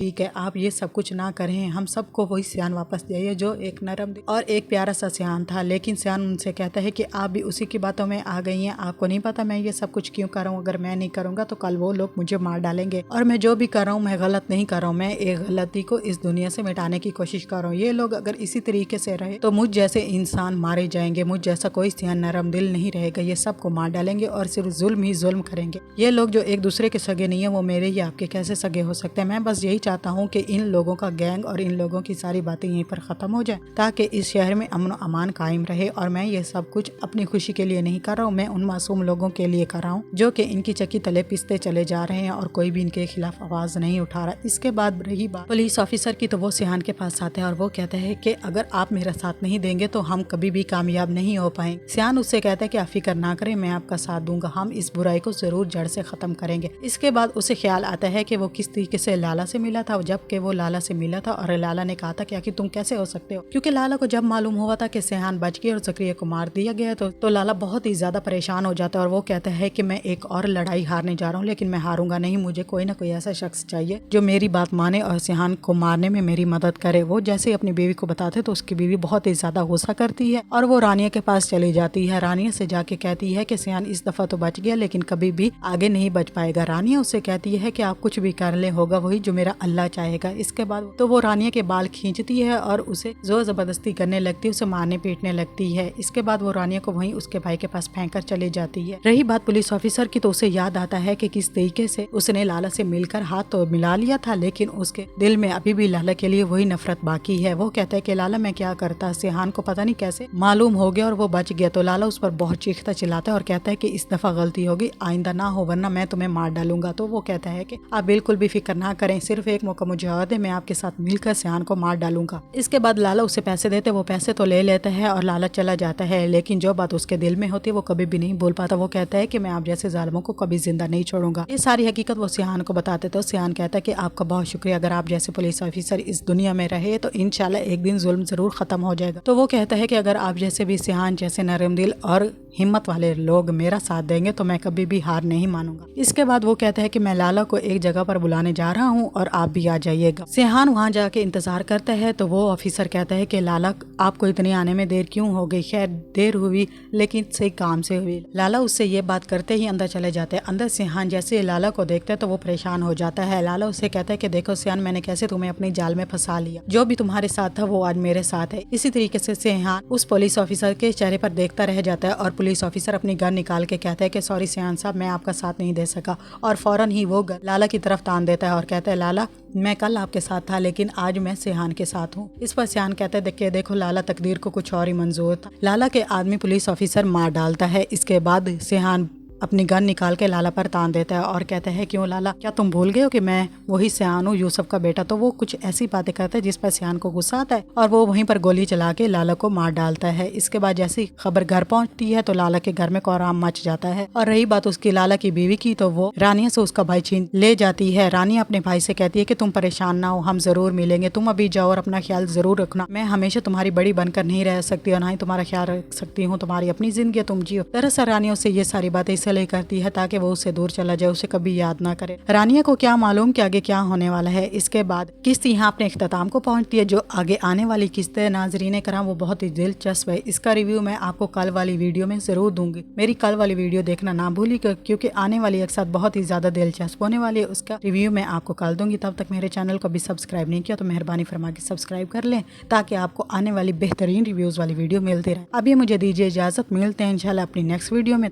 ठीक है, आप ये सब कुछ ना करें, हम सबको वही सियान वापस जाइए जो एक नरम और एक प्यारा सा सियान था। लेकिन सियान उनसे कहता है कि आप भी उसी की बातों में आ गई हैं, आपको नहीं पता मैं ये सब कुछ क्यों कर रहा हूँ। अगर मैं नहीं करूँगा तो कल वो लोग मुझे मार डालेंगे, और मैं जो भी कर रहा हूँ मैं गलत नहीं कर रहा हूँ, मैं एक गलती को इस दुनिया से मिटाने की कोशिश कर रहा हूँ। ये लोग अगर इसी तरीके से रहे तो मुझ जैसे इंसान मारे जाएंगे, मुझ जैसा कोई सियान नरम दिल नहीं रहेगा, ये सबको मार डालेंगे और सिर्फ जुल्म ही जुल्म करेंगे। ये लोग जो एक दूसरे के सगे नहीं है वो मेरे या आपके कैसे सगे हो सकते हैं। मैं बस यही चाहता हूँ कि इन लोगों का गैंग और इन लोगों की सारी बातें यहीं पर खत्म हो जाए, ताकि इस शहर में अमन अमान कायम रहे। और मैं ये सब कुछ अपनी खुशी के लिए नहीं कर रहा हूँ, मैं उन मासूम लोगों के लिए कर रहा हूँ जो कि इनकी चक्की तले पिसते चले जा रहे हैं और कोई भी इनके खिलाफ आवाज नहीं उठा रहा। इसके बाद रही बात पुलिस ऑफिसर की, तो वो सियान के पास आते हैं और वो कहते हैं कि अगर आप मेरा साथ नहीं देंगे तो हम कभी भी कामयाब नहीं हो पाएंगे। सियान उससे कहता है कि आप फिक्र ना करें, मैं आपका साथ दूंगा, हम इस बुराई को जरूर जड़ से खत्म करेंगे। इसके बाद उसे ख्याल आता है कि वो किस तरीके से लाला से मिला था, जबकि वो लाला से मिला था और लाला ने कहा था कि आखिर तुम कैसे हो सकते हो, क्योंकि लाला को जब मालूम हुआ था कि सियान बच गई और जकरिया को मार दिया गया तो लाला बहुत ही ज्यादा परेशान हो जाता है और वो कहता है कि मैं एक और लड़ाई हारने जा रहा हूँ, लेकिन मैं हारूंगा नहीं, मुझे कोई ना कोई ऐसा शख्स चाहिए जो मेरी बात माने और सियान को मारने में मेरी मदद करे। वो जैसे अपनी बीवी को बताते तो उसकी बीवी बहुत ही ज्यादा गुस्सा करती है और वो रानिया के पास चली जाती है। रानिया से जाके कहती है कि सियान इस दफा तो बच गया लेकिन कभी भी आगे नहीं बच पाएगा। रानिया उससे कहती है कि आप कुछ भी कर ले, होगा वही जो मेरा अल्लाह चाहेगा। इसके बाद तो वो रानिया के बाल खींचती है और उसे जोर जबरदस्ती करने लगती है, उसे मारने पीटने लगती है। इसके बाद वो रानिया को वहीं उसके भाई के पास फेंक कर चली जाती है। रही बात पुलिस ऑफिसर की, तो उसे याद आता है कि किस तरीके से उसने लाला से मिलकर हाथ तो मिला लिया था, लेकिन उसके दिल में अभी भी लाला के लिए वही नफरत बाकी है। वो कहता है कि लाला मैं क्या करता, सियान को पता नहीं कैसे मालूम हो गया और वो बच गया। तो लाला उस पर बहुत चीखता चिल्लाता है और कहता है कि इस दफा गलती होगी, आइंदा ना हो वरना मैं तुम्हें मार डालूंगा। तो वो कहता है कि आप बिल्कुल भी फिक्र ना करें, सिर्फ एक मौका मुझे और दे, मैं आपके साथ मिलकर सियान को मार डालूंगा। इसके बाद लाला उसे पैसे देते, वो पैसे तो ले लेता है और लाला चला जाता है, लेकिन जो बात उसके दिल में होती है वो कभी भी नहीं बोल पाता। वो कहता है कि मैं आप जैसे जालिमों को कभी जिंदा नहीं छोड़ूंगा। ये सारी हकीकत वो सियान को बताते तो सियान कहता है कि आपका बहुत शुक्रिया, अगर आप जैसे पुलिस ऑफिसर इस दुनिया में रहे तो इंशाल्लाह एक दिन जुल्म जरूर खत्म हो जाएगा। तो वो कहता है कि अगर आप जैसे भी सियान जैसे नरम दिल और हिम्मत वाले लोग मेरा साथ देंगे तो मैं कभी भी हार नहीं मानूंगा। इसके बाद वो कहता है कि मैं लाला को एक जगह पर बुलाने जा रहा हूँ और आप भी आ जाइएगा। सियान वहाँ जाके इंतजार करता है तो वो ऑफिसर कहता है कि लाला आपको इतने आने में देर क्यों हो गई। खैर देर हुई लेकिन सही काम से हुई। लाला उससे ये बात करते ही अंदर चले जाते हैं। अंदर सियान जैसे लाला को देखता है तो वो परेशान हो जाता है। लाला उससे कहता है कि देखो सियान, मैंने कैसे तुम्हें अपनी जाल में फंसा लिया, जो भी तुम्हारे साथ था वो आज मेरे साथ है। इसी तरीके से सियान उस पुलिस ऑफिसर के चेहरे पर देखता रह जाता है और पुलिस ऑफिसर अपनी गन निकाल के कहता है कि सॉरी सियान साहब, मैं आपका साथ नहीं दे सका, और फौरन ही वो गन लाला की तरफ तान देता है और कहता है लाला मैं कल आपके साथ था लेकिन आज मैं सियान के साथ हूँ। इस पर सियान कहता है देखो लाला, तकदीर को कुछ और ही मंजूर था। लाला के आदमी पुलिस ऑफिसर मार डालता है। इसके बाद सियान अपनी गन निकाल के लाला पर तान देता है और कहता है क्यों लाला, क्या तुम भूल गए हो कि मैं वही सियान हूँ, यूसुफ का बेटा। तो वो कुछ ऐसी बातें करता है जिस पर सियान को गुस्सा आता है और वो वहीं पर गोली चला के लाला को मार डालता है। इसके बाद जैसी खबर घर पहुंचती है तो लाला के घर में कोहराम मच जाता है। और रही बात उसकी लाला की बीवी की, तो वो रानिया से उसका भाई छीन ले जाती है। रानिया अपने भाई से कहती है कि तुम परेशान ना हो, हम जरूर मिलेंगे, तुम अभी जाओ और अपना ख्याल जरूर रखना, मैं हमेशा तुम्हारी बड़ी बनकर नहीं रह सकती और ना ही तुम्हारा ख्याल रख सकती हूँ, तुम्हारी अपनी जिंदगी तुम जियो। दरअसल रानिया उससे ये सारी बातें इसलिए करती है कि वो उससे दूर चला जाए, उसे कभी याद ना करे। रानिया को क्या मालूम कि आगे क्या होने वाला है। इसके बाद किस्त यहाँ अपने इख्तिताम को पहुंचती है। जो आगे आने वाली किस्त है नाजरीन कराम वो बहुत ही दिलचस्प है। इसका रिव्यू मैं आपको कल वाली वीडियो में जरूर दूंगी। मेरी कल वाली वीडियो देखना ना भूलिएगा क्योंकि आने वाली एक साथ बहुत ही ज्यादा दिलचस्प होने वाली है। उसका रिव्यू मैं आपको कल दूंगी। तब तक मेरे चैनल को भी सब्सक्राइब नहीं किया तो मेहरबानी फरमा के सब्सक्राइब कर लें ताकि आपको आने वाली बेहतरीन रिव्यूज वाली वीडियो मिलती रहे। अभी मुझे दीजिए इजाजत, मिलते हैं इंशाल्लाह अपनी नेक्स्ट वीडियो में।